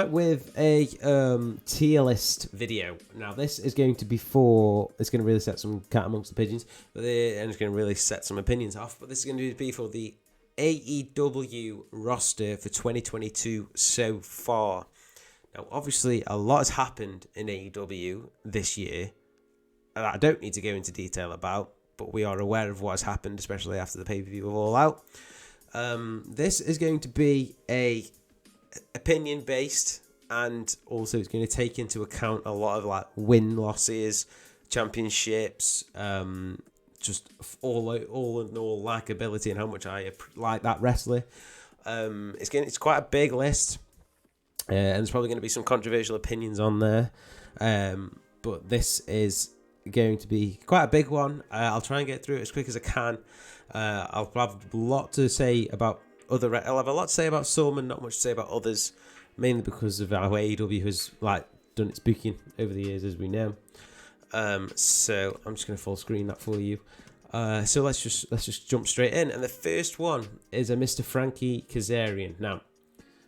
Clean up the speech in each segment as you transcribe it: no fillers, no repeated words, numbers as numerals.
With a tier list video. Now this is going to be it's going to really set some cat amongst the pigeons, and it's going to really set some opinions off. But this is going to be for the AEW roster for 2022 so far. Now, obviously, a lot has happened in AEW this year that I don't need to go into detail about, but we are aware of what has happened, especially after the pay-per-view of All Out. This is going to be a opinion based, and also it's going to take into account a lot of like win losses, championships, just all in all likability and how much I like that wrestler. It's quite a big list, and there's probably going to be some controversial opinions on there, but this is going to be quite a big one. I'll try and get through it as quick as I can. I'll have a lot to say about I'll have a lot to say about some and not much to say about others, mainly because of how AEW has done its booking over the years, as we know. So I'm just going to full screen that for you. So let's just jump straight in, and the first one is a Mr. Frankie Kazarian. Now,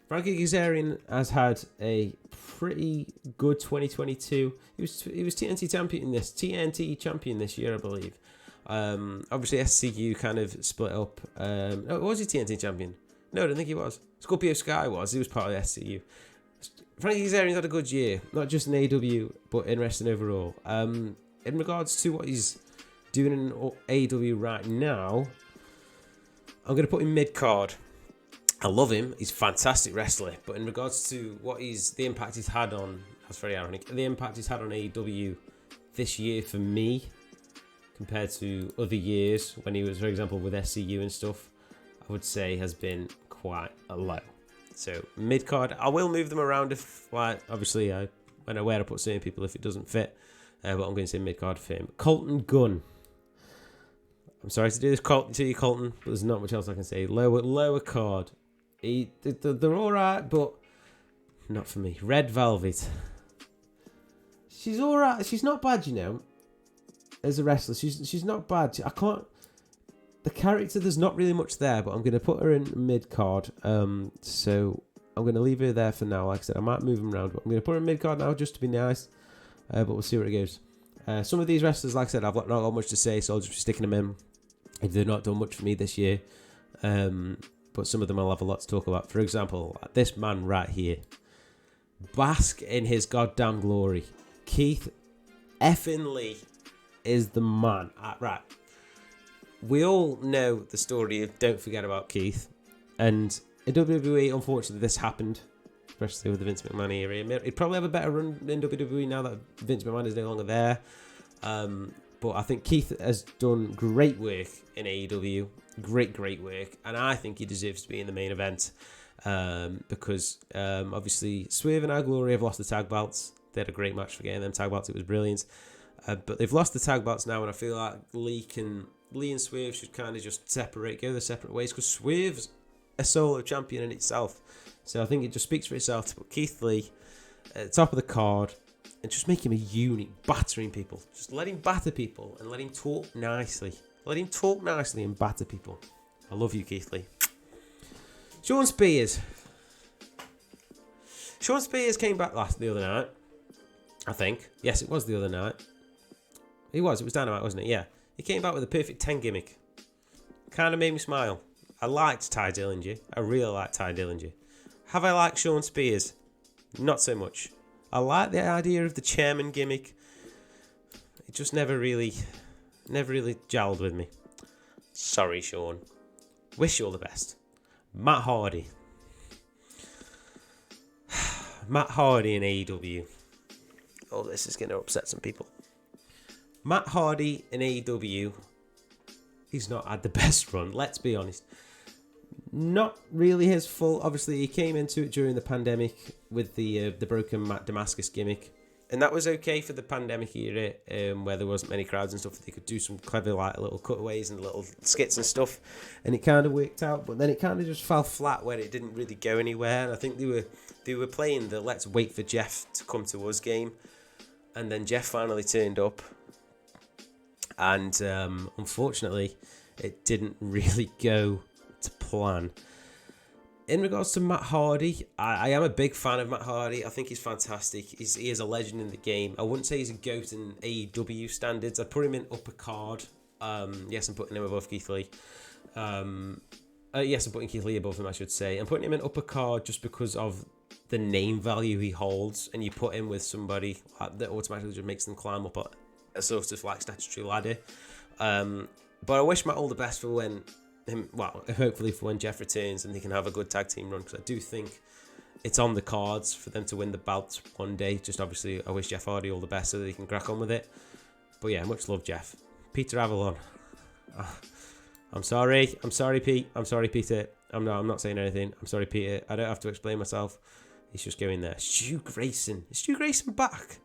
Frankie Kazarian has had a pretty good 2022. He was TNT champion this year, I believe. Obviously SCU kind of split up. Was he TNT champion? No, I don't think he was. Scorpio Sky was. He was part of SCU. Frankie Kazarian's had a good year, not just in AEW, but in wrestling overall. In regards to what he's doing in AEW right now, I'm going to put him mid-card. I love him. He's a fantastic wrestler. But in regards to the impact he's had on, that's very ironic, the impact he's had on AEW this year for me, compared to other years when he was, for example, with SCU and stuff, I would say has been quite a low. So mid-card, I will move them around if, obviously, when I put certain people if it doesn't fit. But I'm going to say mid-card for him. Colton Gunn. I'm sorry to do this to you, Colton, but there's not much else I can say. Lower card. They're all right, but not for me. Red Velvet. She's all right. She's not bad, you know. As a wrestler, she's not bad. The character, there's not really much there, but I'm going to put her in mid-card. So I'm going to leave her there for now. Like I said, I might move them around, but I'm going to put her in mid-card now just to be nice. But we'll see where it goes. Some of these wrestlers, like I said, I've not got much to say, so I'll just be sticking them in. They've not done much for me this year. But some of them I'll have a lot to talk about. For example, this man right here. Bask in his goddamn glory. Keith effing Lee is the man. Right. We all know the story of Don't Forget About Keith. And in WWE, unfortunately, this happened. Especially with the Vince McMahon era. He'd probably have a better run in WWE now that Vince McMahon is no longer there. But I think Keith has done great work in AEW. Great work. And I think he deserves to be in the main event. Because obviously Swerve and Our Glory have lost the tag belts. They had a great match for getting them tag belts. It was brilliant. But they've lost the tag belts now, and I feel like Lee and Swerve should kind of just go their separate ways, because Swerve's a solo champion in itself. So I think it just speaks for itself to put Keith Lee at the top of the card and just make him a unit, battering people. Just let him batter people and let him talk nicely. Let him talk nicely and batter people. I love you, Keith Lee. Sean Spears. Sean Spears came back the other night, I think. Yes, it was the other night. It was Dynamite, wasn't it? Yeah. He came back with a perfect 10 gimmick. Kind of made me smile. I liked Ty Dillinger. I really liked Ty Dillinger. Have I liked Sean Spears? Not so much. I like the idea of the chairman gimmick. It just never really gelled with me. Sorry, Sean. Wish you all the best. Matt Hardy. Matt Hardy in AEW. Oh, this is going to upset some people. Matt Hardy in AEW. He's not had the best run, let's be honest. Not really his fault. Obviously, he came into it during the pandemic with the broken Matt Damascus gimmick. And that was okay for the pandemic era, where there wasn't many crowds and stuff. They could do some clever little cutaways and little skits and stuff. And it kind of worked out. But then it kind of just fell flat where it didn't really go anywhere. And I think they were playing the let's wait for Jeff to come to us game. And then Jeff finally turned up. And unfortunately, it didn't really go to plan. In regards to Matt Hardy, I am a big fan of Matt Hardy. I think he's fantastic. He is a legend in the game. I wouldn't say he's a GOAT in AEW standards. I'd put him in upper card. Yes, I'm putting him above Keith Lee. Yes, I'm putting Keith Lee above him, I should say. I'm putting him in upper card just because of the name value he holds. And you put him with somebody that automatically just makes them climb up a sort of like statutory ladder. But I wish Matt all the best for when hopefully for when Jeff returns and they can have a good tag team run, because I do think it's on the cards for them to win the belts one day. Just obviously, I wish Jeff Hardy all the best so that he can crack on with it. But yeah, much love, Jeff. Peter Avalon. I'm sorry, Pete. I'm sorry, Peter. I'm not saying anything. I'm sorry, Peter. I don't have to explain myself. He's just going there. Stu Grayson. Is Stu Grayson back?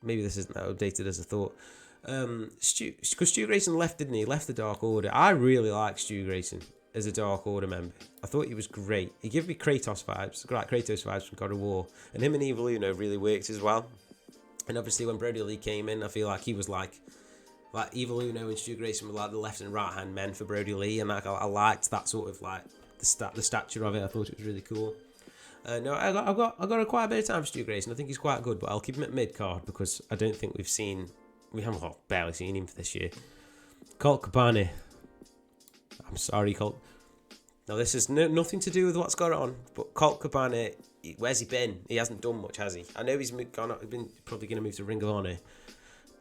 Maybe this isn't that updated as I thought. Because Stu Grayson left, didn't he? Left the Dark Order. I really like Stu Grayson as a Dark Order member. I thought he was great. He gave me Kratos vibes from God of War, and him and Evil Uno really worked as well. And obviously when Brody Lee came in, I feel like he was like Evil Uno and Stu Grayson were like the left and right hand men for Brody Lee, and I liked that sort of like the stature of it. I thought it was really cool. No, I've got quite a bit of time for Stu Grayson. I think he's quite good, but I'll keep him at mid card because I don't think we haven't barely seen him for this year. Colt Cabana. I'm sorry, Colt. Now, this is nothing to do with what's going on, but Colt Cabana, where's he been? He hasn't done much, has he? I know he's been probably going to move to Ring of Honor,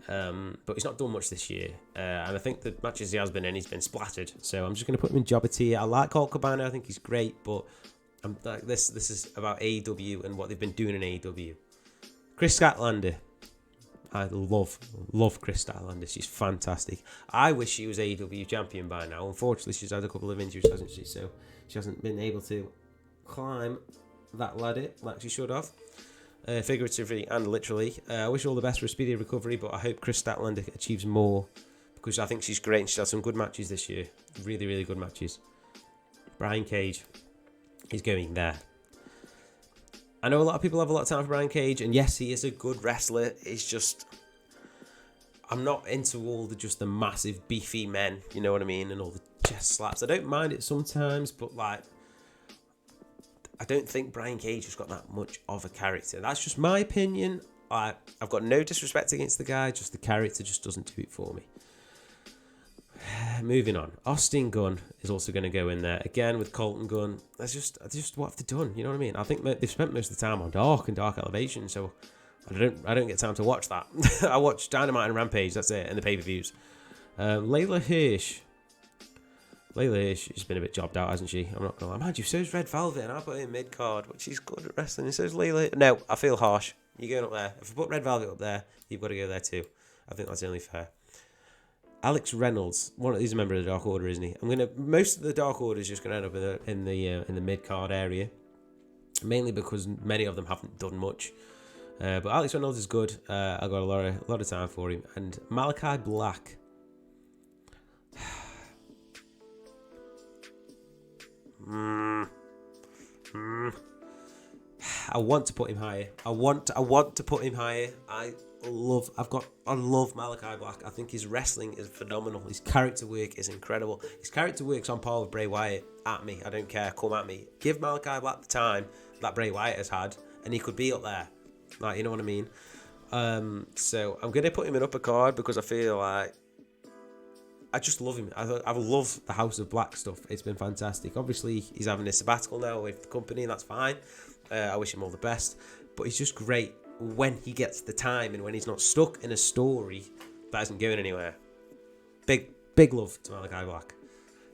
but he's not done much this year. And I think the matches he has been in, he's been splattered. So I'm just going to put him in jobber tier. I like Colt Cabana. I think he's great, but I'm like this is about AEW and what they've been doing in AEW. Chris Statlander. I love Chris Statlander. She's fantastic. I wish she was AEW champion by now. Unfortunately, she's had a couple of injuries, hasn't she? So she hasn't been able to climb that ladder like she should have, figuratively and literally. I wish her all the best for a speedy recovery, but I hope Chris Statlander achieves more because I think she's great and she's had some good matches this year. Really, really good matches. Brian Cage is going there. I know a lot of people have a lot of time for Brian Cage, and yes, he is a good wrestler. It's just, I'm not into all the massive beefy men, you know what I mean, and all the chest slaps. I don't mind it sometimes, but like, I don't think Brian Cage has got that much of a character. That's just my opinion. I've got no disrespect against the guy, just the character just doesn't do it for me. Moving on, Austin Gunn is also going to go in there again with Colton Gunn. That's just what have they done? You know what I mean? I think they've spent most of the time on Dark and Dark Elevation, so I don't get time to watch that. I watch Dynamite and Rampage. That's it, and the pay-per-views. Layla Hirsch has been a bit jobbed out, hasn't she? I'm not gonna lie. Mind you, so's Red Velvet, and I put her in mid card, but she's good at wrestling. And so's Layla. No, I feel harsh. You're going up there. If I put Red Velvet up there, you've got to go there too. I think that's only fair. Alex Reynolds, he's a member of the Dark Order, isn't he? Most of the Dark Order is just gonna end up in the mid card area, mainly because many of them haven't done much. But Alex Reynolds is good. I got a lot of time for him. And Malachi Black. I want to put him higher. I want to put him higher. I love Malachi Black. I think his wrestling is phenomenal. His character work is incredible. His character work's on par with Bray Wyatt. At me, I don't care. Come at me. Give Malachi Black the time that Bray Wyatt has had, and he could be up there. Like, you know what I mean? So I'm gonna put him in upper card because I feel like I just love him. I love the House of Black stuff. It's been fantastic. Obviously, he's having a sabbatical now with the company, and that's fine. I wish him all the best. But he's just great when he gets the time and when he's not stuck in a story that isn't going anywhere. Big love to Malachi Black.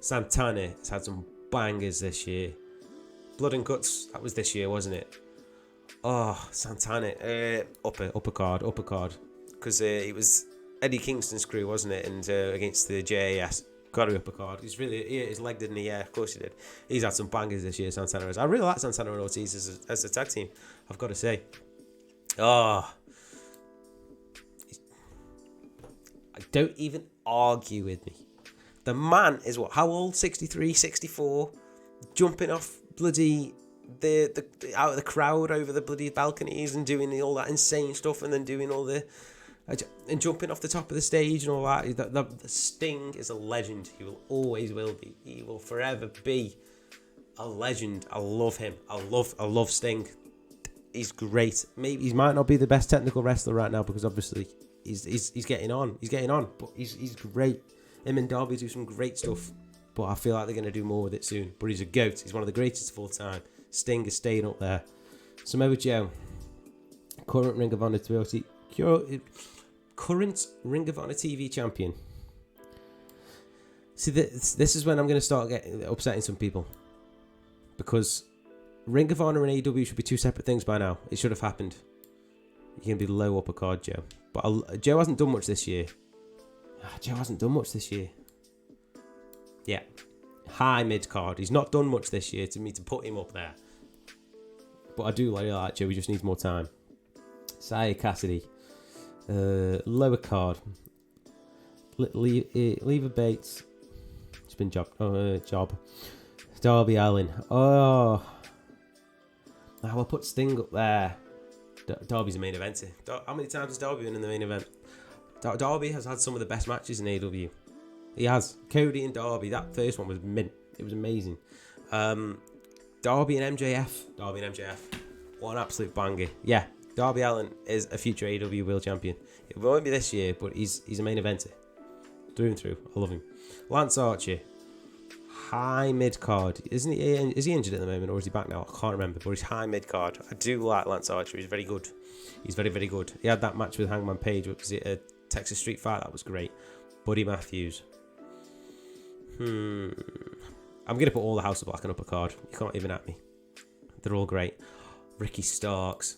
Santana has had some bangers this year. Blood and Guts, that was this year, wasn't it? Oh, Santana. Upper card. Because it was Eddie Kingston's crew, wasn't it? And against the JAS. Got to be upper card. He's legged it in the air. Of course he did. He's had some bangers this year, Santana. I really like Santana and Ortiz as a tag team, I've got to say. Oh, don't even argue with me. The man is how old? 63, 64, jumping off bloody the out of the crowd over the bloody balconies and doing all that insane stuff, and then doing all the and jumping off the top of the stage and all that. The Sting is a legend. He will always will be. He will forever be a legend. I love him. I love Sting. He's great. Maybe he might not be the best technical wrestler right now because obviously he's getting on. He's getting on, but he's great. Him and Darby do some great stuff, but I feel like they're going to do more with it soon. But he's a GOAT. He's one of the greatest of all time. Sting is staying up there. Samoa Joe, current Ring of Honor TV champion. See, this is when I'm going to start upsetting some people, because Ring of Honor and AEW should be two separate things by now. It should have happened. You're going to be low upper card, Joe. But Joe hasn't done much this year. Yeah. High mid card. He's not done much this year to me to put him up there. But I do really like Joe. He just needs more time. Saya Cassidy. Lower card. Lever Bates. It's been job. Darby Allin. Oh. Now I'll put Sting up there. Darby's a main eventer. How many times has Darby been in the main event? Darby has had some of the best matches in AEW. He has. Cody and Darby. That first one was mint. It was amazing. Darby and MJF. What an absolute banger. Yeah. Darby Allin is a future AEW World Champion. It won't be this year, but he's a main eventer. Through and through. I love him. Lance Archer. High mid card. Is he injured at the moment, or is he back now? I can't remember, but he's high mid card. I do like Lance Archer. He's very good. He's very, very good. He had that match with Hangman Page. Was it a Texas Street Fight? That was great. Buddy Matthews. I'm gonna put all the House of Black on upper card. You can't even at me. They're all great. Ricky Starks.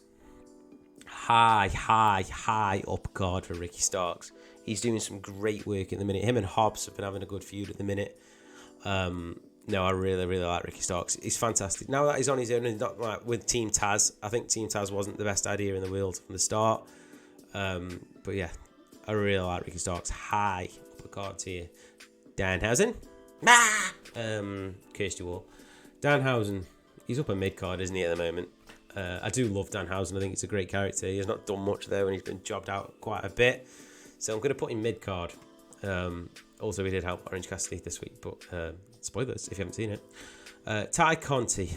High upper card for Ricky Starks. He's doing some great work at the minute. Him and Hobbs have been having a good feud at the minute. No, I really, really like Ricky Starks. He's fantastic. Now that he's on his own and not like with Team Taz, I think Team Taz wasn't the best idea in the world from the start. But yeah, I really like Ricky Starks. High upper card tier. Danhausen. Kirsty Wall. Danhausen. He's up a mid card, isn't he, at the moment? I do love Danhausen. I think he's a great character. He has not done much there, and he's been jobbed out quite a bit. So I'm going to put him mid card. Also, we did help Orange Cassidy this week, but spoilers if you haven't seen it. Ty Conti.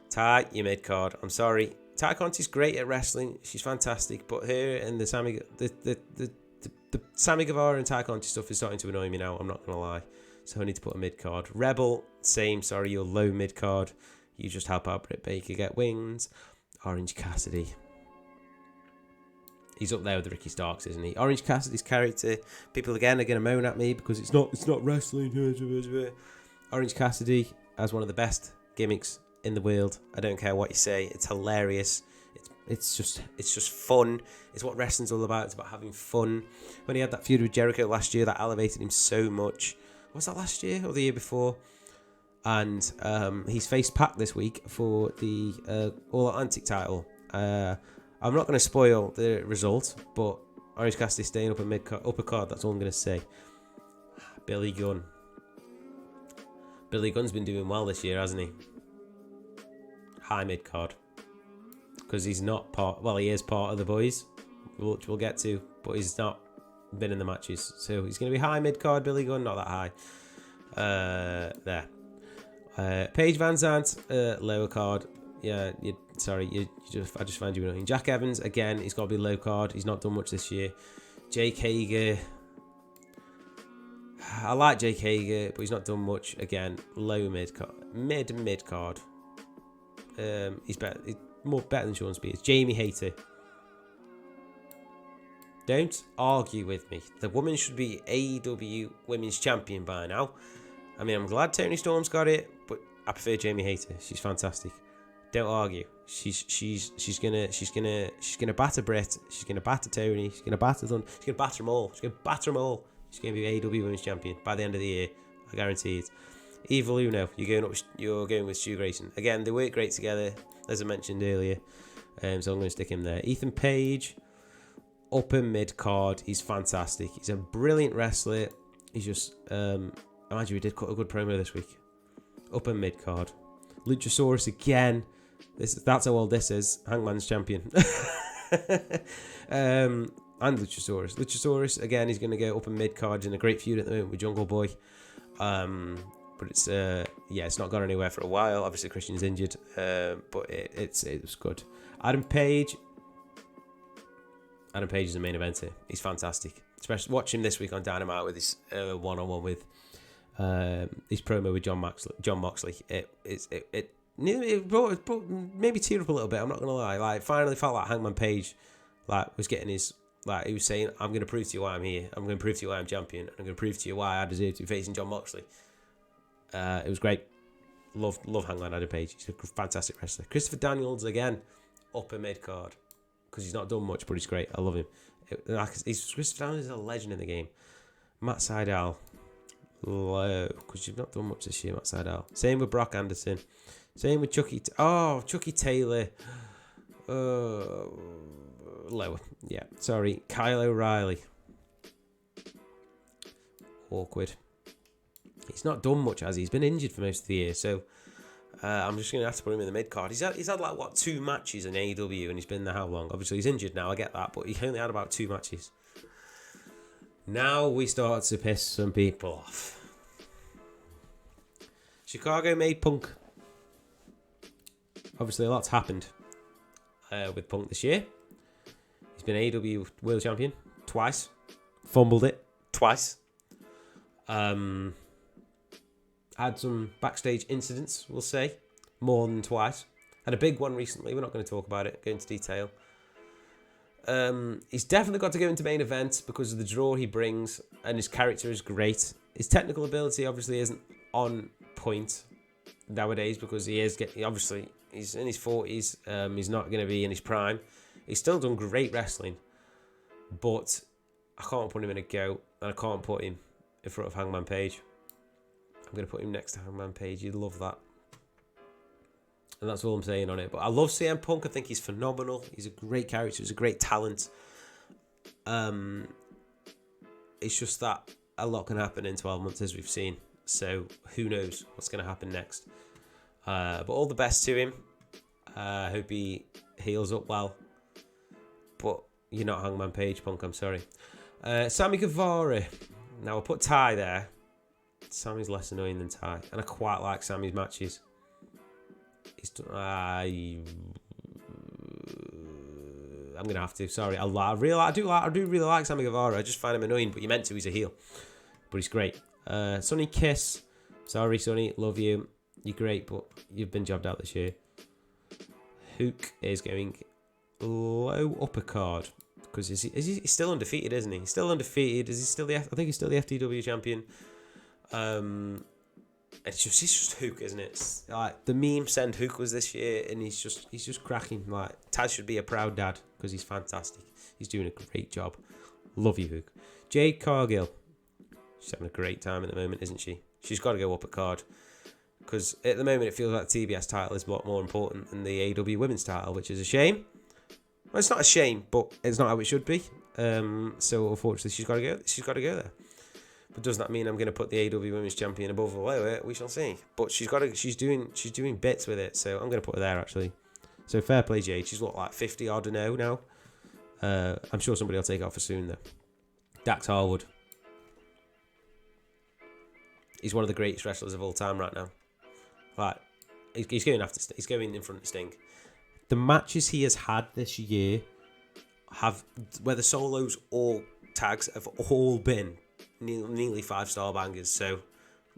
Ty, you mid card. I'm sorry. Ty Conti's great at wrestling. She's fantastic, but her and the Sammy Guevara and Ty Conti stuff is starting to annoy me now. I'm not going to lie. So I need to put a mid card. Rebel, same. Sorry, you're low mid card. You just help out Britt Baker get wins. Orange Cassidy. He's up there with Ricky Starks, isn't he? Orange Cassidy's character. People again are going to moan at me because it's not wrestling. Orange Cassidy has one of the best gimmicks in the world. I don't care what you say. It's hilarious. It's just fun. It's what wrestling's all about. It's about having fun. When he had that feud with Jericho last year, that elevated him so much. Was that last year or the year before? And he's faced Pac this week for the All Atlantic title. I'm not going to spoil the result, but Orange Cassidy staying up in upper card. That's all I'm going to say. Billy Gunn. Billy Gunn's been doing well this year, hasn't he? High mid card. Because he's not part... Well, he is part of the boys, which we'll get to, but he's not been in the matches. So he's going to be high mid card, Billy Gunn, not that high. There. Paige Van Zandt, lower card. Yeah, I just found you annoying. Jack Evans, again, he's got to be low card. He's not done much this year. Jake Hager. I like Jake Hager, but he's not done much. Again, low mid card. Mid card. He's better. He's better than Sean Spears. Jamie Hayter. Don't argue with me. The woman should be AEW Women's Champion by now. I mean, I'm glad Toni Storm's got it, but I prefer Jamie Hayter. She's fantastic. Don't argue. She's gonna batter Britt. She's gonna batter Tony. She's gonna batter them. She's gonna batter them all. She's gonna be AEW Women's Champion by the end of the year. I guarantee it. Evil Uno, you're going with Stu Grayson. Again, they work great together, as I mentioned earlier. So I'm going to stick him there. Ethan Page, upper mid card. He's fantastic. He's a brilliant wrestler. He's just imagine we did cut a good promo this week. Upper mid card. Luchasaurus again. That's how old this is. Hangman's champion. And Luchasaurus. Luchasaurus again. He's going to go upper mid card in a great feud at the moment with Jungle Boy. but it's it's not gone anywhere for a while. Obviously, Christian's injured, but it was good. Adam Page is the main eventer. He's fantastic. Especially watch him this week on Dynamite with his one-on-one with his promo with John Moxley. It brought maybe teared up a little bit. I'm not gonna lie. Like, finally felt like Hangman Page was getting his, like, he was saying, I'm gonna prove to you why I'm here. I'm gonna prove to you why I'm champion. I'm gonna prove to you why I deserve to be facing John Moxley. It was great. Love Hangman Adam Page. He's a fantastic wrestler. Christopher Daniels again, upper mid card, because he's not done much, but he's great. I love him. Christopher Daniels is a legend in the game. Matt Sydal, low, because you've not done much this year, Matt Sydal. Same with Brock Anderson. Same with Chucky Taylor. Lower. Yeah, sorry. Kyle O'Reilly. Awkward. He's not done much, has he? He's been injured for most of the year, so I'm just going to have to put him in the mid card. He's had like, what, 2 matches in AEW, and he's been there how long? Obviously, he's injured now, I get that, but he only had about 2 matches. Now we start to piss some people off. Chicago made Punk. Obviously, a lot's happened with Punk this year. He's been AEW World Champion twice. Fumbled it twice. Had some backstage incidents, we'll say. More than twice. Had a big one recently. We're not going to talk about it. Go into detail. He's definitely got to go into main event because of the draw he brings, and his character is great. His technical ability obviously isn't on point nowadays because he's in his 40s. He's not going to be in his prime. He's still done great wrestling, but I can't put him in a go, and I can't put him in front of Hangman Page. I'm going to put him next to Hangman Page. You'd love that. And that's all I'm saying on it. But I love CM Punk. I think he's phenomenal. He's a great character. He's a great talent. It's just that a lot can happen in 12 months, as we've seen. So who knows what's going to happen next. But all the best to him. I hope he heals up well. But you're not Hangman Page, Punk. I'm sorry. Sammy Guevara. Now, I'll put Ty there. Sammy's less annoying than Ty. And I quite like Sammy's matches. I'm gonna have to. Sorry, I do really like Sammy Guevara. I just find him annoying, but you meant to. He's a heel, but he's great. Sonny Kiss. Sorry, Sonny, love you. You're great, but you've been jobbed out this year. Hook is going low upper card because he's still undefeated, isn't he? He's still undefeated. Is he still I think he's still the FTW champion. It's just Hook, isn't it? It's like the meme send Hook was this year, and he's just cracking. Like, Taz should be a proud dad because he's fantastic. He's doing a great job. Love you, Hook. Jade Cargill. She's having a great time at the moment, isn't she? She's got to go up a card because at the moment it feels like the TBS title is a lot more important than the AEW Women's title, which is a shame. Well, it's not a shame, but it's not how it should be. So unfortunately, she's got to go. She's got to go there. But does that mean I'm going to put the AEW Women's Champion above or below it? We shall see. But she's doing bits with it, so I'm going to put her there actually. So fair play, Jade. She's like 50 odd and 0 now. I'm sure somebody will take it off her soon though. Dax Harwood. He's one of the greatest wrestlers of all time right now. Like, he's going in front of Sting. The matches he has had this year whether solos or tags, have all been nearly 5-star bangers, so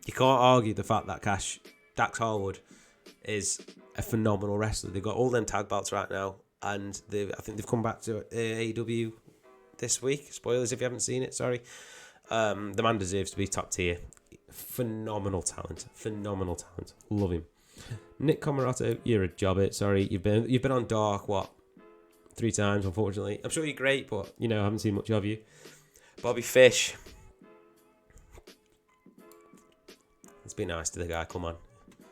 you can't argue the fact that Dax Harwood is a phenomenal wrestler. They've got all them tag belts right now, and I think they've come back to AEW this week. Spoilers if you haven't seen it, sorry. The man deserves to be top tier. Phenomenal talent. Love him. Nick Comoroto, you're a jobber. Sorry, you've been on Dark 3 times, unfortunately. I'm sure you're great, but I haven't seen much of you. Bobby Fish. Let's be nice to the guy, come on.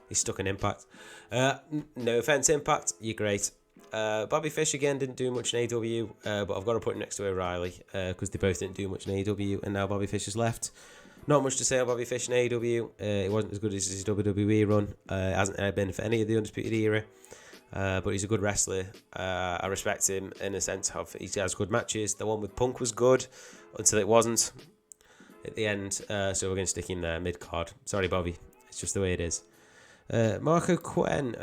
He's stuck in Impact. No offense, Impact, you're great. Bobby Fish again didn't do much in AEW, but I've got to put him next to O'Reilly because they both didn't do much in AEW, and now Bobby Fish has left. Not much to say about Bobby Fish in AEW. It wasn't as good as his WWE run. It hasn't been for any of the Undisputed Era. But he's a good wrestler. I respect him in a sense of he has good matches. The one with Punk was good until it wasn't at the end. So we're going to stick him there, mid-card. Sorry, Bobby. It's just the way it is. Marco Quen,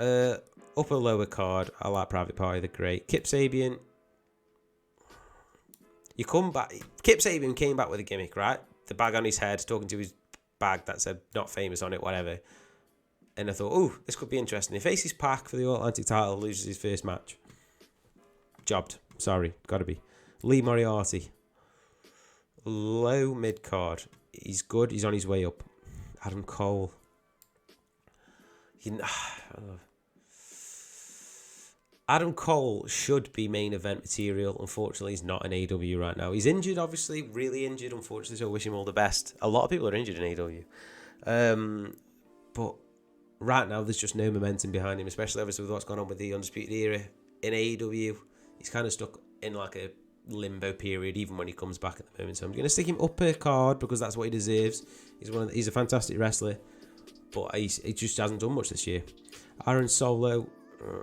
upper lower card. I like Private Party, they're great. Kip Sabian. You come back. Kip Sabian came back with a gimmick, right? The bag on his head, talking to his bag that said not famous on it, whatever. And I thought, oh, this could be interesting. He faces Pac for the All-Atlantic title, loses his first match. Jobbed. Sorry, gotta be. Lee Moriarty. Low mid-card. He's good, he's on his way up. Adam Cole. Adam Cole should be main event material. Unfortunately, he's not in AEW right now. He's injured, obviously, really injured, unfortunately, so I wish him all the best. A lot of people are injured in AEW. But right now, there's just no momentum behind him, especially obviously with what's going on with the Undisputed Era in AEW. He's kind of stuck in like a limbo period, even when he comes back at the moment. So I'm going to stick him upper card because that's what he deserves. He's a fantastic wrestler. But he just hasn't done much this year. Aaron Solo,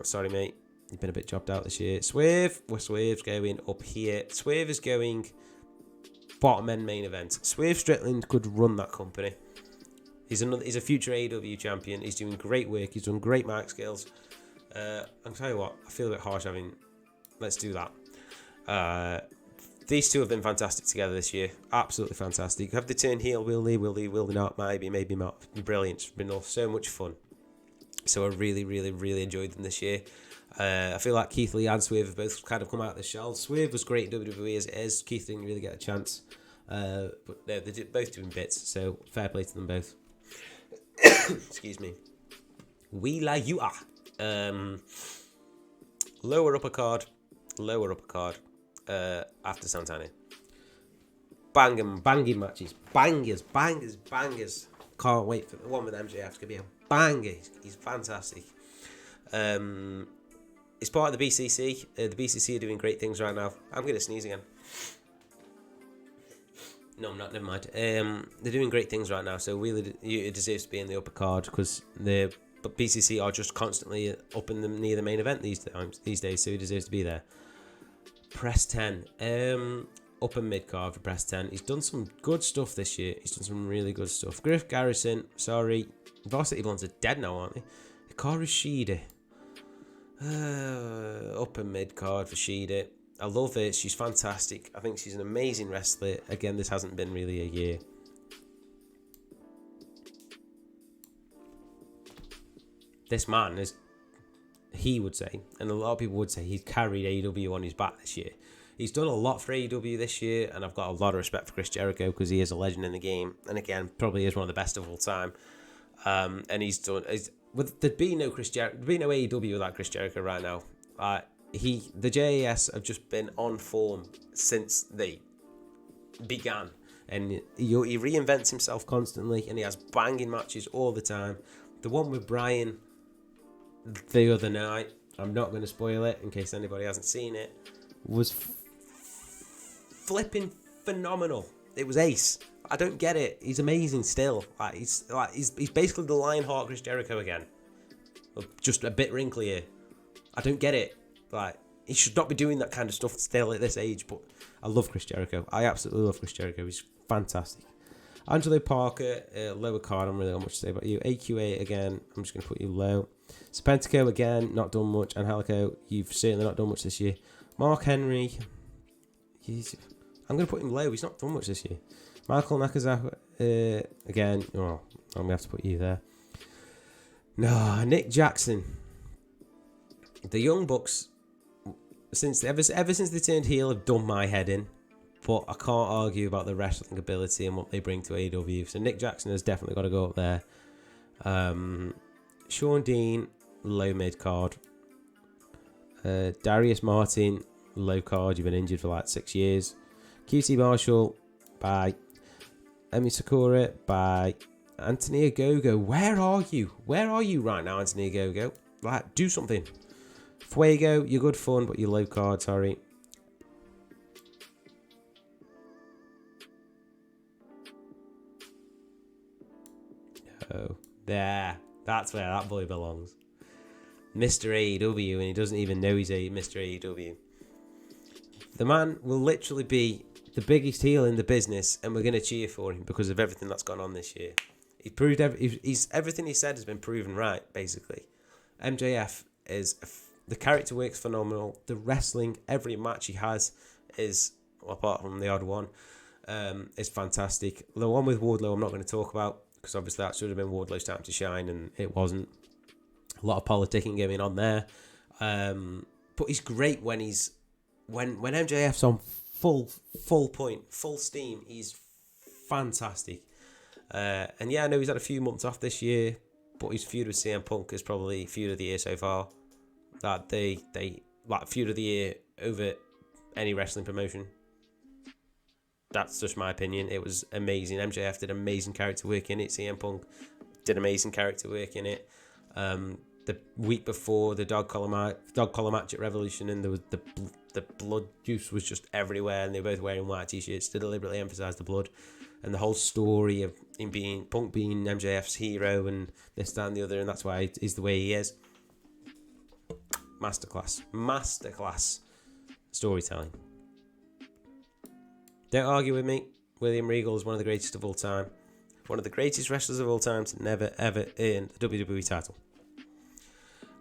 sorry mate, you've been a bit jobbed out this year. Swerve, Swerve's going up here. Swerve is going bottom end main event. Swerve Strickland could run that company. He's a future AEW champion. He's doing great work. He's done great mic skills. I'll tell you what, I feel a bit harsh having. Let's do that. These two have been fantastic together this year. Absolutely fantastic. Have they turned heel? Will they not? Maybe not. Brilliant. It's been so much fun. So I really, really, really enjoyed them this year. I feel like Keith Lee and Swerve have both kind of come out of the shell. Swerve was great in WWE as it is. Keith didn't really get a chance. But they're both doing bits. So fair play to them both. Excuse me. We like you are. Lower upper card. After Santana. Banging matches. Bangers. Can't wait for the one with MJF. It's going to be a banger. He's fantastic. It's part of the BCC. The BCC are doing great things right now. I'm going to sneeze again. No, I'm not. Never mind. They're doing great things right now. So really, it deserves to be in the upper card because but BCC are just constantly up in near the main event these days. So he deserves to be there. Press 10. Upper mid card for Press 10. He's done some good stuff this year. He's done some really good stuff. Griff Garrison. Sorry. Varsity Blondes are dead now, aren't they? Hikaru Shida. Upper mid card for Shida. I love it. She's fantastic. I think she's an amazing wrestler. Again, this hasn't been really a year. This man is, he would say, and a lot of people would say, he's carried AEW on his back this year. He's done a lot for AEW this year, and I've got a lot of respect for Chris Jericho because he is a legend in the game, and again, probably is one of the best of all time. And he's done. There'd be no AEW without Chris Jericho right now. The JAS have just been on form since they began, and he reinvents himself constantly, and he has banging matches all the time. The one with Brian the other night, I'm not going to spoil it in case anybody hasn't seen it, was flipping phenomenal. It was ace. I don't get it. He's amazing still. He's basically the Lionheart Chris Jericho again, just a bit wrinklier. I don't get it. He should not be doing that kind of stuff still at this age. But I love Chris Jericho. I absolutely love Chris Jericho. He's fantastic. Angelo Parker, lower card. I don't really have much to say about you. AQA again. I'm just going to put you low. Serpentico again, not done much. Angelico, you've certainly not done much this year. Mark Henry, I'm going to put him low. He's not done much this year. Michael Nakazawa, again, I'm going to have to put you there. No, Nick Jackson. The Young Bucks, ever since they turned heel, have done my head in. But I can't argue about the wrestling ability and what they bring to AEW. So Nick Jackson has definitely got to go up there. Sean Dean, low mid card. Darius Martin, low card. You've been injured for like 6 years. QT Marshall, bye. Emi Sakura, bye. Anthony Ogogo, where are you? Where are you right now, Anthony Ogogo? Do something. Fuego, you're good fun, but you're low card, sorry. Oh, there. That's where that boy belongs. Mr. AEW, and he doesn't even know he's Mr. AEW. The man will literally be the biggest heel in the business, and we're going to cheer for him because of everything that's gone on this year. He proved he's everything he said has been proven right. Basically, MJF is the character work's phenomenal. The wrestling, every match he has is, well, apart from the odd one, is fantastic. The one with Wardlow I'm not going to talk about because obviously that should have been Wardlow's time to shine and it wasn't. A lot of politicking going on there, but he's great when when MJF's on full point, full steam. He's fantastic. And yeah, I know he's had a few months off this year, but his feud with CM Punk is probably feud of the year so far. That they like feud of the year over any wrestling promotion. That's just my opinion. It was amazing. MJF did amazing character work in it. CM Punk did amazing character work in it. The week before, the dog collar match at Revolution, and there was the blood juice was just everywhere, and they were both wearing white t-shirts to deliberately emphasise the blood, and the whole story of him being Punk being MJF's hero and this, that, and the other, and that's why he's the way he is. Masterclass storytelling. Don't argue with me. William Regal is one of the greatest of all time. One of the greatest wrestlers of all time to never ever earn the WWE title.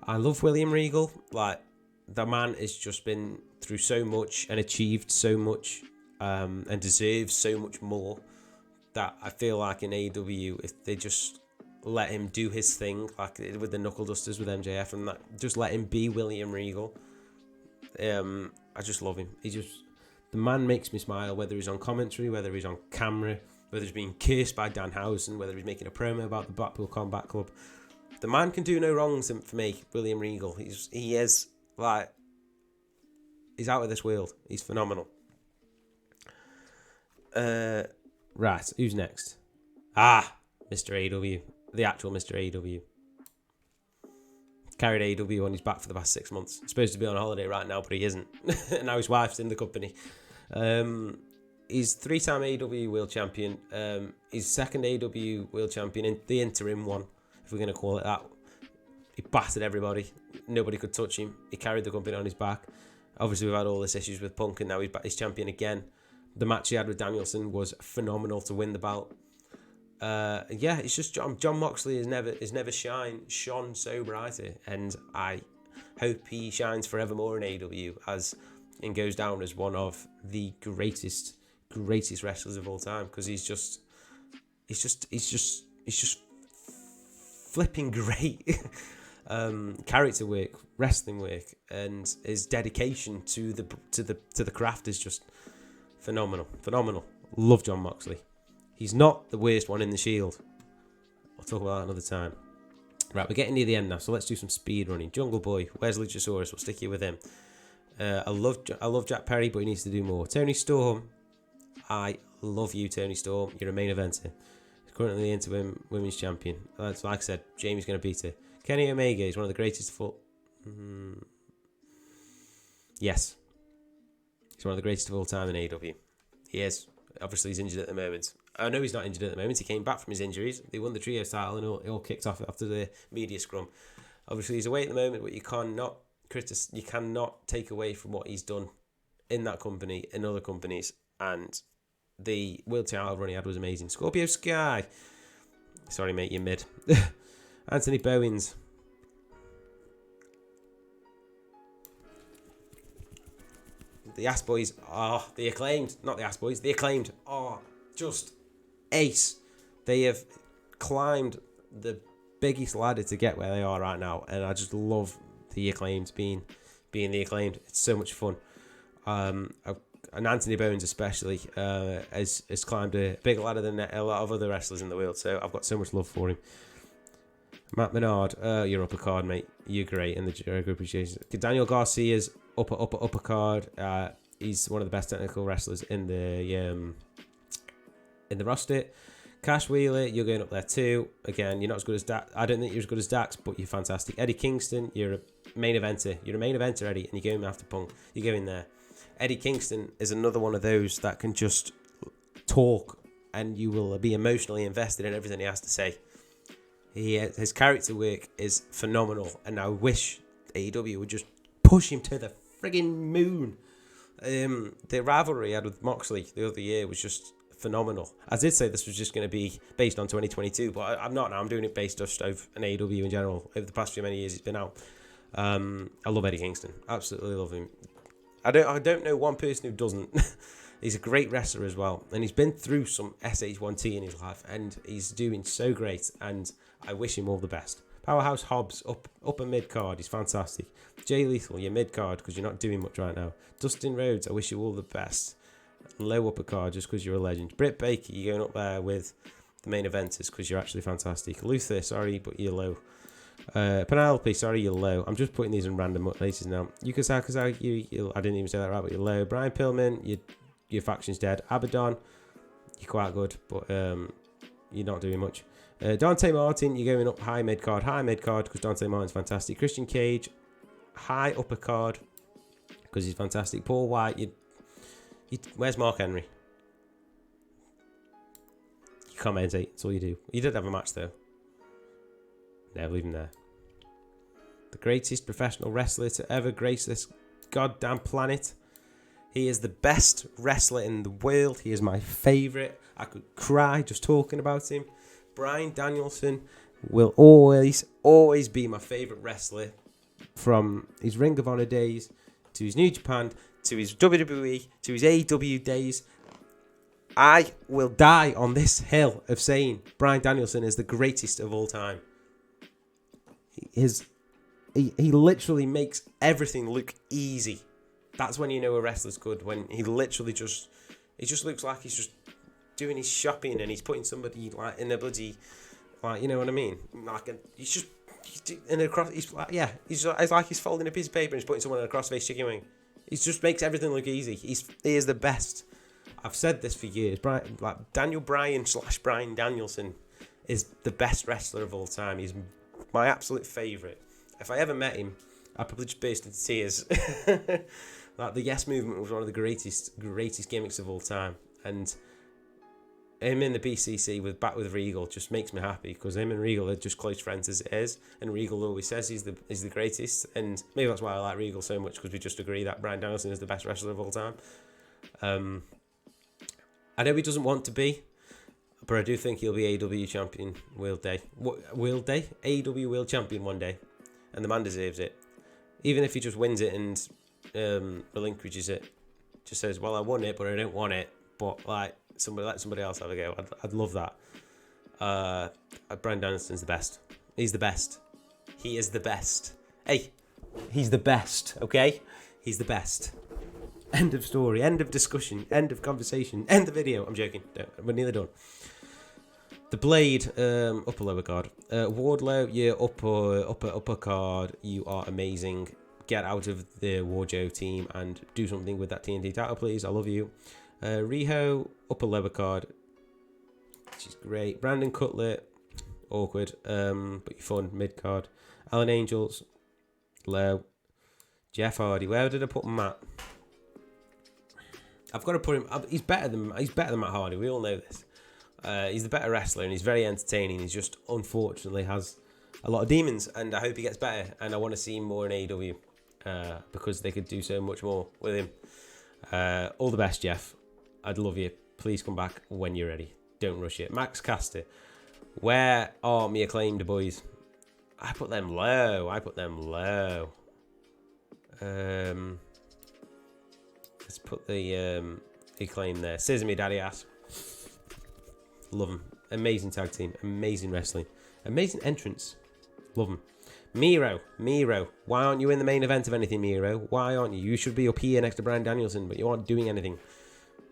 I love William Regal. Like, the man has just been through so much and achieved so much, and deserves so much more, that I feel like in AEW, if they just let him do his thing, like with the Knuckle Dusters with MJF, and that, just let him be William Regal. I just love him. The man makes me smile, whether he's on commentary, whether he's on camera, whether he's being cursed by Danhausen, whether he's making a promo about the Blackpool Combat Club. The man can do no wrongs for me, William Regal. He's out of this world. He's phenomenal. Right, who's next? Mr. AEW. The actual Mr. AEW. Carried AEW on his back for the past 6 months. He's supposed to be on holiday right now, but he isn't. Now his wife's in the company. He's 3-time AEW World Champion. He's second AEW World Champion, in the interim one, if we're going to call it that. He battered everybody. Nobody could touch him. He carried the company on his back. Obviously, we've had all this issues with Punk, and now he's champion again. The match he had with Danielson was phenomenal to win the belt. Yeah, it's just John Moxley has never shone so brighter, and I hope he shines forevermore in AEW and goes down as one of the greatest wrestlers of all time, because he's just flipping great. Character work, wrestling work, and his dedication to the craft is just phenomenal. Love John Moxley. He's not the worst one in the Shield. I'll talk about that another time. Right, we're getting near the end now, so let's do some speed running. Jungle Boy, where's Luchasaurus? We'll stick you with him. I love Jack Perry, but he needs to do more. Tony Storm, I love you, Tony Storm. You're a main eventer. He's currently the interim women's champion. That's like I said, Jamie's going to beat her. Kenny Omega is one of the greatest yes. He's one of the greatest of all time in AEW. He is. Obviously, he's injured at the moment. I know he's not injured at the moment. He came back from his injuries. They won the Trios title, and it all kicked off after the media scrum. Obviously, he's away at the moment, but you cannot take away from what he's done in that company, in other companies, and the world title run he had was amazing. Scorpio Sky. Sorry, mate, you're mid. Anthony Bowens. The Ass Boys are the Acclaimed, not the Ass Boys. The Acclaimed are just ace. They have climbed the biggest ladder to get where they are right now, and I just love the Acclaimed being the Acclaimed. It's so much fun. And Anthony Bowens especially has climbed a bigger ladder than a lot of other wrestlers in the world. So I've got so much love for him. Matt Menard, you're upper card, mate. You're great, and the Jericho appreciation. Daniel Garcia's upper card. He's one of the best technical wrestlers in the roster. Cash Wheeler, you're going up there too. Again, you're not as good as Dax. I don't think you're as good as Dax, but you're fantastic. Eddie Kingston, you're a main eventer. You're a main eventer, Eddie, and you're going after Punk. You're going there. Eddie Kingston is another one of those that can just talk, and you will be emotionally invested in everything he has to say. His character work is phenomenal, and I wish AEW would just push him to the friggin' moon. The rivalry he had with Moxley the other year was just phenomenal. I did say this was just going to be based on 2022, but I'm not now. I'm doing it based just over an AEW in general. Over the past few many years he's been out. I love Eddie Kingston. Absolutely love him. I don't know one person who doesn't. He's a great wrestler as well, and he's been through some SH1T in his life, and he's doing so great, and I wish him all the best. Powerhouse Hobbs, upper mid-card, he's fantastic. Jay Lethal, you're mid-card because you're not doing much right now. Dustin Rhodes, I wish you all the best. Low upper card just because you're a legend. Britt Baker, you're going up there with the main eventers because you're actually fantastic. Luther, sorry, but you're low. Penelope, sorry, you're low. I'm just putting these in random places now. Yuka Sakazaki, I didn't even say that right, but you're low. Brian Pillman, your faction's dead. Abaddon, you're quite good, but you're not doing much. Dante Martin, you're going up high mid card because Dante Martin's fantastic. Christian Cage, high upper card because he's fantastic. Paul White, where's Mark Henry? You commentate, that's all you do. You did have a match though. Never leave him there. The greatest professional wrestler to ever grace this goddamn planet. He is the best wrestler in the world. He is my favourite. I could cry just talking about him. Bryan Danielson will always be my favourite wrestler, from his Ring of Honor days to his New Japan to his WWE to his AEW days. I will die on this hill of saying Bryan Danielson is the greatest of all time. He literally makes everything look easy. That's when you know a wrestler's good, when he literally just looks like he's just doing his shopping and he's putting somebody like in a bloody, like, you know what I mean? Like he's like he's folding a piece of paper and he's putting someone in a crossface chicken wing. He just makes everything look easy. He is the best. I've said this for years. Daniel Bryan / Bryan Danielson is the best wrestler of all time. He's my absolute favourite. If I ever met him, I'd probably just burst into tears. Like the Yes Movement was one of the greatest gimmicks of all time, and him in the BCC back with Regal just makes me happy because him and Regal are just close friends as it is, and Regal always says he's the greatest, and maybe that's why I like Regal so much, because we just agree that Bryan Danielson is the best wrestler of all time. I know he doesn't want to be, but I do think he'll be AEW champion World Day. AEW World Champion one day, and the man deserves it. Even if he just wins it and relinquishes it, just says, well, I won it, but I don't want it, but let somebody else have a go. I'd love that. Bryan Danielson's the best. He's the best. He is the best. Hey, he's the best, okay? He's the best. End of story, end of discussion, end of conversation, end of video. I'm joking. No, we're nearly done. The Blade, upper lower card. Wardlow, yeah, upper card. You are amazing. Get out of the Warjo team and do something with that TNT title, please. I love you. Riho, upper lower card. She's great. Brandon Cutlet, awkward, but you're fun. Mid card. Alan Angels, low. Jeff Hardy. Where did I put Matt? I've got to put him. He's better than Matt Hardy. We all know this. He's the better wrestler and he's very entertaining. He's just unfortunately has a lot of demons, and I hope he gets better. And I want to see him more in AEW because they could do so much more with him. All the best, Jeff. I'd love you. Please come back when you're ready. Don't rush it. Max Caster. Where are me acclaimed boys? I put them low. Let's put the acclaim there. Sesame Daddy Ass. Love them. Amazing tag team. Amazing wrestling. Amazing entrance. Love them. Miro. Why aren't you in the main event of anything, Miro? Why aren't you? You should be up here next to Bryan Danielson, but you aren't doing anything.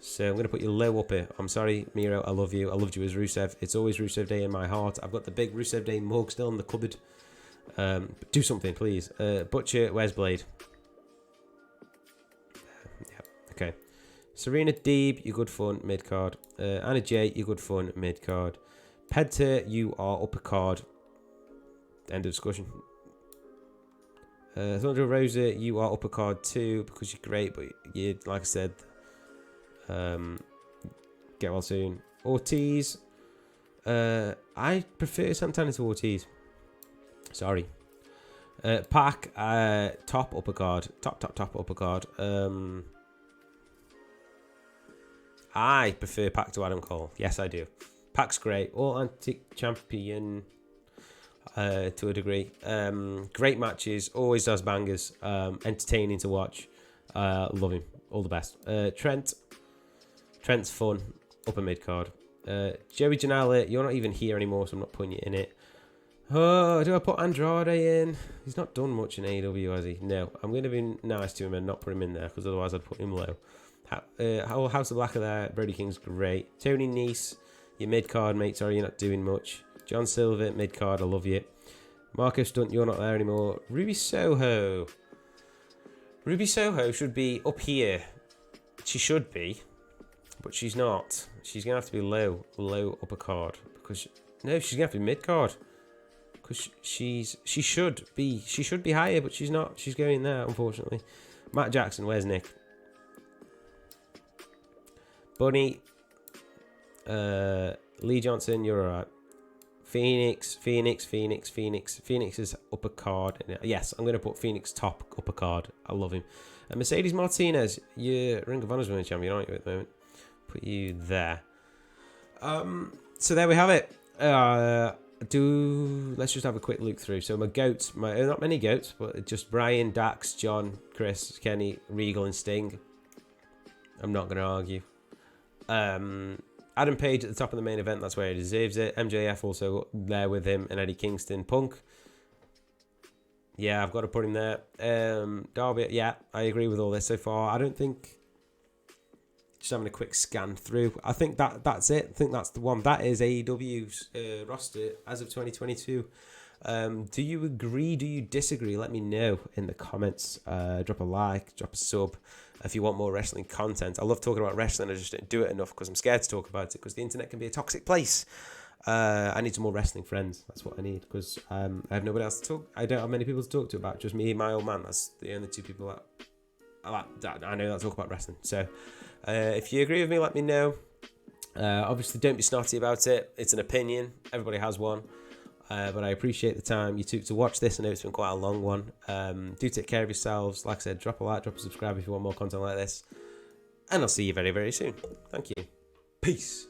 So I'm going to put you low up here. I'm sorry, Miro. I love you. I loved you as Rusev. It's always Rusev Day in my heart. I've got the big Rusev Day mug still in the cupboard. Do something, please. Butcher, where's Blade? Yeah, okay. Serena Deeb, you're good fun, mid card. Anna Jay, you're good fun, mid card. Penta, you are upper card. End of discussion. Thunder Rosa, you are upper card too because you're great, but you, like I said, get well soon. Ortiz, I prefer Santana to Ortiz. Sorry. Pac, top upper card. Top upper card. I prefer Pac to Adam Cole. Yes, I do. Pac's great. All antique champion to a degree. Great matches. Always does bangers. Entertaining to watch. Love him. All the best. Trent's fun. Upper mid card. Joey Janela, you're not even here anymore, so I'm not putting you in it. Oh, do I put Andrade in? He's not done much in AEW, has he? No. I'm going to be nice to him and not put him in there, because otherwise I'd put him low. House of Black are there. Brody King's great. Tony Nese, your mid-card mate. Sorry, you're not doing much. John Silver, mid-card. I love you. Marco Stunt, you're not there anymore. Ruby Soho. Ruby Soho should be up here. She should be, but she's not. She's going to have to be low upper card. Because, no, she's going to have to be mid-card. Because she should be higher, but she's not. She's going there, unfortunately. Matt Jackson, where's Nick? Bunny, Lee Johnson, you're alright. Phoenix is upper card. Yes, I'm going to put Phoenix top upper card. I love him. And Mercedes Martinez, you're Ring of Honor's winning champion, aren't you, at the moment? Put you there. So there we have it. Let's just have a quick look through. So my goats, not many goats, but just Brian, Dax, John, Chris, Kenny, Regal, and Sting. I'm not going to argue. Adam Page at the top of the main event, that's where he deserves it. MJF also there with him, and Eddie Kingston. Punk, yeah, I've got to put him there. Darby, yeah, I agree with all this so far. I don't think, just having a quick scan through, I think that's it. I think that's the one. That is AEW's roster as of 2022. Do you agree? Do you disagree? Let me know in the comments. Drop a like, drop a sub if you want more wrestling content. I love talking about wrestling. I just don't do it enough because I'm scared to talk about it because the internet can be a toxic place. I need some more wrestling friends. That's what I need because I have nobody else to talk. I don't have many people to talk to about. Just me and my old man. That's the only two people that I know that talk about wrestling. So if you agree with me, let me know. Obviously, don't be snotty about it. It's an opinion. Everybody has one. But I appreciate the time you took to watch this. I know it's been quite a long one. Do take care of yourselves. Like I said, drop a like, drop a subscribe if you want more content like this. And I'll see you very, very soon. Thank you. Peace.